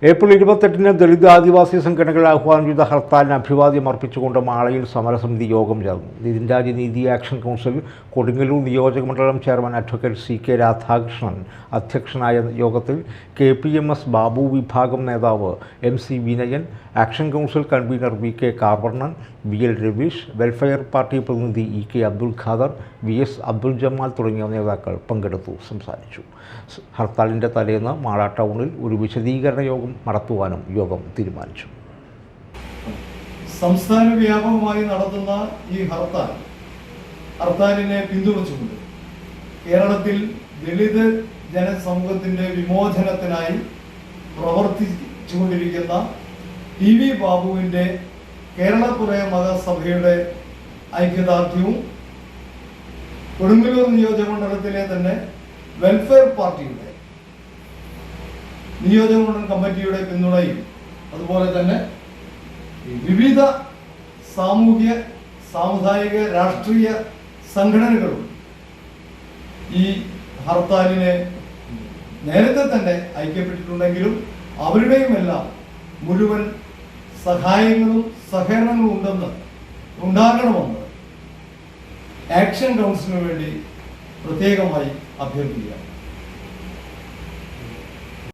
April 28-ന് Dalit ആദിവാസി സംഘടനകൾ ആഹ്വാനം ചെയ്ത ഹർത്താലിന് അഭിവാദ്യം അർപ്പിച്ചുകൊണ്ട് മാളയിൽ സമരസമിതി യോഗം ചേർന്നു. നീതിരാജ്യ നീതി ആക്ഷൻ കൗൺസിൽ കൊടുങ്ങല്ലൂർ നിയോജക മണ്ഡലം ചെയർമാൻ അഡ്വക്കേറ്റ് CK രാധാകൃഷ്ണൻ അധ്യക്ഷനായ യോഗത്തിൽ KPMS ബാബു വിഭാഗം നേതാവ് MC Vinayan, action council convener VK Karvarnan, BL Ravish, welfare party പ്രതിനിധി EK അബ്ദുൽ ഖാദർ, VS അബ്ദുൽ ജമാൽ തുടങ്ങിയ നേതാക്കൾ പങ്കെടുത്തു സംസാരിച്ചു. ഹർത്താലിൻ്റെ തലേന്ന് മാള ടൗണിൽ ഒരു വിശദീകരണ യോഗം നടത്തുവാനും യോഗം തീരുമാനിച്ചു. സംസ്ഥാന വ്യാപകമായി നടത്തുന്ന ഈ ഹർത്താലിനെ പിന്തുണച്ചുകൊണ്ട് കേരളത്തിൽ ദളിത് ജനസമൂഹത്തിന്റെ വിമോചനത്തിനായി പ്രവർത്തിച്ചുകൊണ്ടിരിക്കുന്ന TV ബാബുവിന്റെ കേരളപുര മതസഭയുടെ ഐക്യദാർഢ്യവും കൊടുങ്ങല്ലൂർ നിയോജകമണ്ഡലത്തിലെ തന്നെ വെൽഫെയർ പാർട്ടിയുടെ നിയോജകമണ്ഡലം കമ്മിറ്റിയുടെ പിന്തുണയും അതുപോലെ തന്നെ വിവിധ സാമുദായിക രാഷ്ട്രീയ സംഘടനകളും ഈ ഹർത്താലിനെ നേരത്തെ തന്നെ ഐക്യപ്പെട്ടിട്ടുണ്ടെങ്കിലും അവരുടെയുമെല്ലാം മുഴുവൻ സഹായങ്ങളും സഹകരണങ്ങളും ഉണ്ടാകണമെന്ന് ആക്ഷൻ കൗൺസിലിന് വേണ്ടി പ്രത്യേകമായി അഭ്യർത്ഥിക്കുകയാണ്.